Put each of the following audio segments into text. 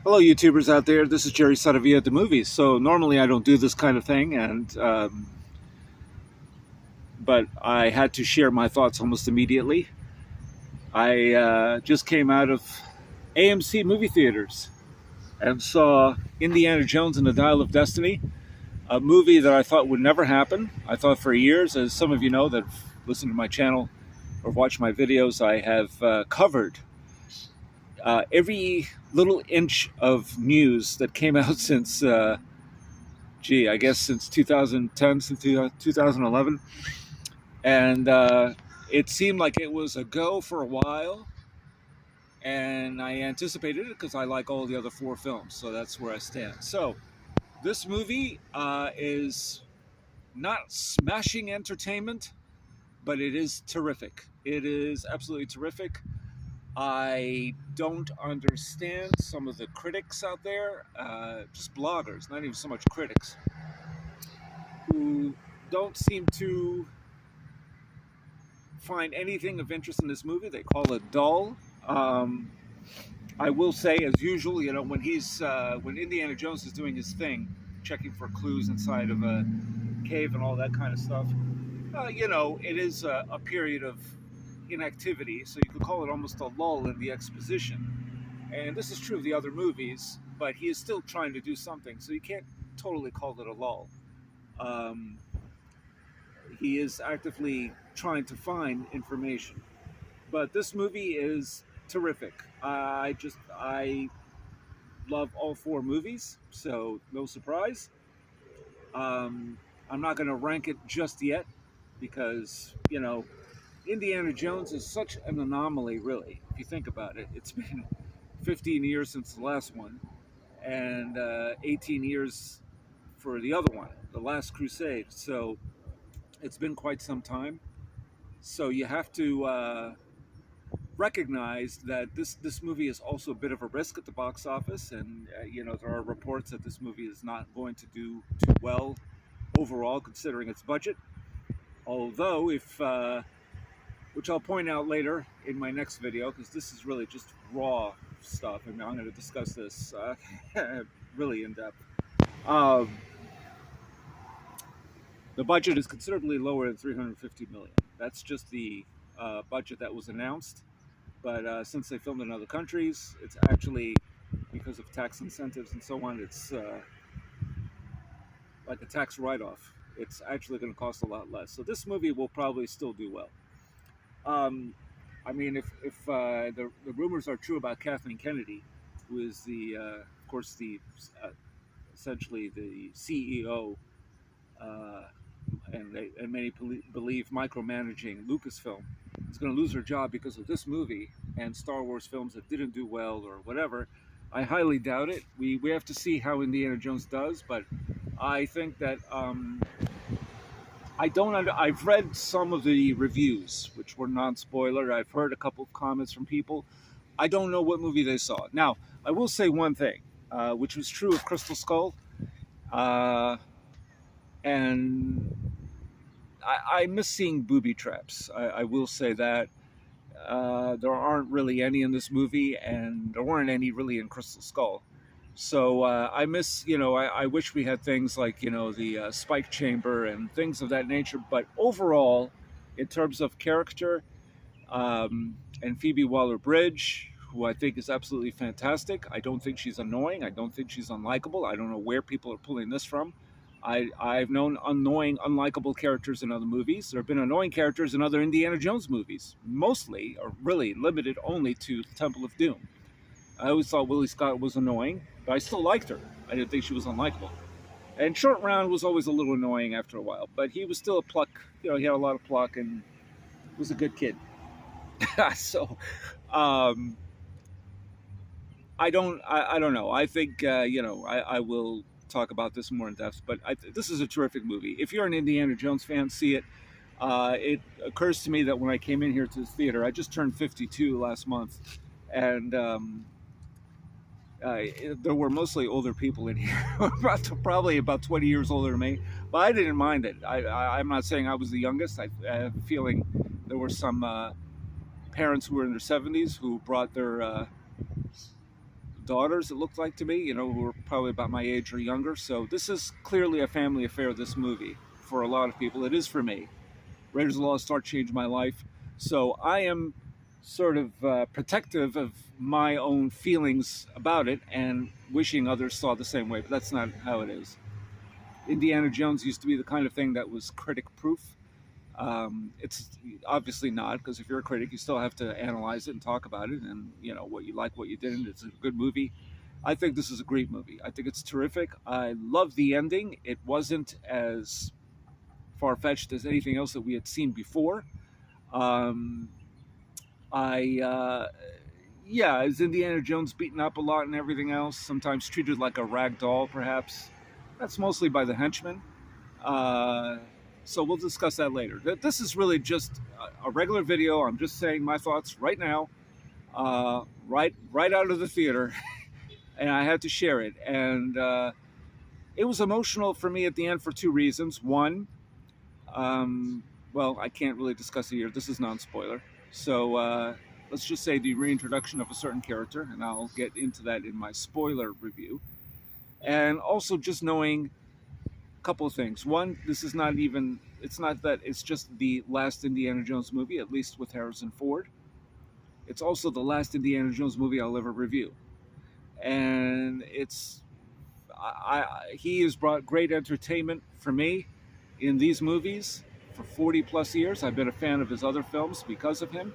Hello, YouTubers out there. This is Jerry Sadavia at the movies. So normally I don't do this kind of thing, but I had to share my thoughts almost immediately. I just came out of AMC movie theaters and saw Indiana Jones and the Dial of Destiny, a movie that I thought would never happen. I thought for years, as some of you know that have listened to my channel or watched my videos, I have covered every little inch of news that came out since I guess since 2010, since 2011. And it seemed like it was a go for a while. And I anticipated it because I like all the other four films. So that's where I stand. So this movie is not smashing entertainment, but it is terrific. It is absolutely terrific. I don't understand some of the critics out there, just bloggers, not even so much critics, who don't seem to find anything of interest in this movie. They call it dull. I will say, as usual, when Indiana Jones is doing his thing, checking for clues inside of a cave and all that kind of stuff, it is a period of inactivity, so you could call it almost a lull in the exposition. And this is true of the other movies, but he is still trying to do something, so you can't totally call it a lull. He is actively trying to find information. But this movie is terrific. I love all four movies, so no surprise. I'm not going to rank it just yet because, Indiana Jones is such an anomaly, really, if you think about it. It's been 15 years since the last one, and 18 years for the other one, The Last Crusade. So it's been quite some time. So you have to recognize that this movie is also a bit of a risk at the box office, and there are reports that this movie is not going to do too well overall, considering its budget. Although, which I'll point out later in my next video, because this is really just raw stuff. I mean, I'm going to discuss this really in depth. The budget is considerably lower than $350 million. That's just the budget that was announced. But since they filmed in other countries, it's actually, because of tax incentives and so on, it's like a tax write-off. It's actually going to cost a lot less. So this movie will probably still do well. I mean, if the rumors are true about Kathleen Kennedy, who is of course, essentially the CEO, and many believe micromanaging Lucasfilm, is going to lose her job because of this movie and Star Wars films that didn't do well or whatever. I highly doubt it. We have to see how Indiana Jones does, but I think that I've read some of the reviews, which were non-spoiler. I've heard a couple of comments from people. I don't know what movie they saw. Now, I will say one thing, which was true of Crystal Skull, and I miss seeing booby traps. I will say that. There aren't really any in this movie, and there weren't any really in Crystal Skull. So I miss, I wish we had things like, the spike chamber and things of that nature. But overall, in terms of character, and Phoebe Waller-Bridge, who I think is absolutely fantastic. I don't think she's annoying. I don't think she's unlikable. I don't know where people are pulling this from. I've known annoying, unlikable characters in other movies. There have been annoying characters in other Indiana Jones movies, mostly, or really limited only to the Temple of Doom. I always thought Willie Scott was annoying, but I still liked her. I didn't think she was unlikable. And Short Round was always a little annoying after a while, but he was still a pluck. He had a lot of pluck and was a good kid. So, I don't know. I think, I will talk about this more in depth, but this is a terrific movie. If you're an Indiana Jones fan, see it. It occurs to me that when I came in here to the theater, I just turned 52 last month, and there were mostly older people in here, probably about 20 years older than me, but I didn't mind it. I'm not saying I was the youngest. I have a feeling there were some parents who were in their 70s who brought their daughters, it looked like to me, who were probably about my age or younger. So this is clearly a family affair, this movie, for a lot of people. It is for me. Raiders of the Lost Ark changed my life. So I am sort of protective of my own feelings about it and wishing others saw the same way, but that's not how it is. Indiana Jones used to be the kind of thing that was critic proof. It's obviously not, because if you're a critic, you still have to analyze it and talk about it, and what you like, what you didn't. It's a good movie. I think this is a great movie. I think it's terrific. I love the ending. It wasn't as far-fetched as anything else that we had seen before. Um, is Indiana Jones beaten up a lot and everything else, sometimes treated like a rag doll, perhaps. That's mostly by the henchmen. Uh, so we'll discuss that later. This is really just a regular video. I'm just saying my thoughts right now, right out of the theater, and I had to share it. And it was emotional for me at the end for two reasons. One, well, I can't really discuss it here. This is non-spoiler. So let's just say the reintroduction of a certain character, and I'll get into that in my spoiler review. And also just knowing a couple of things. One, it's not that it's just the last Indiana Jones movie, at least with Harrison Ford. It's also the last Indiana Jones movie I'll ever review. And he has brought great entertainment for me in these movies for 40 plus years. I've been a fan of his other films because of him.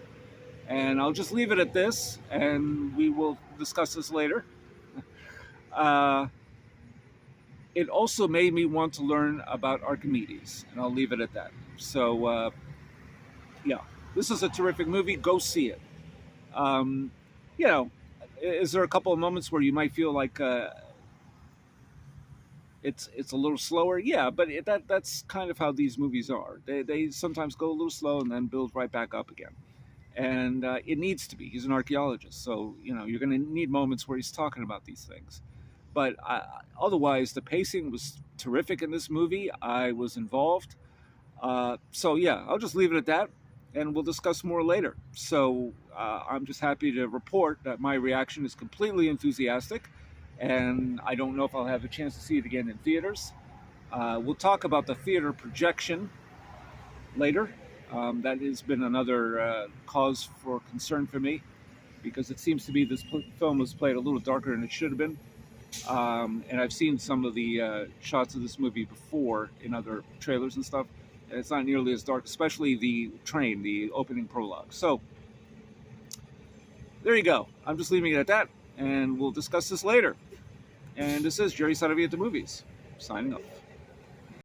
And I'll just leave it at this, and we will discuss this later. It also made me want to learn about Archimedes, and I'll leave it at that. So, yeah, this is a terrific movie. Go see it. Um, is there a couple of moments where you might feel like it's a little slower? Yeah, but that's kind of how these movies are. They sometimes go a little slow and then build right back up again. And it needs to be. He's an archaeologist, so you're going to need moments where he's talking about these things. But otherwise, the pacing was terrific in this movie. I was involved. So yeah, I'll just leave it at that, and we'll discuss more later. So I'm just happy to report that my reaction is completely enthusiastic, and I don't know if I'll have a chance to see it again in theaters. We'll talk about the theater projection later. That has been another cause for concern for me, because it seems to be this film was played a little darker than it should have been. And I've seen some of the shots of this movie before in other trailers and stuff, and it's not nearly as dark, especially the train, the opening prologue. So there you go. I'm just leaving it at that, and we'll discuss this later. And this is Jerry Saravia at the Movies, signing off.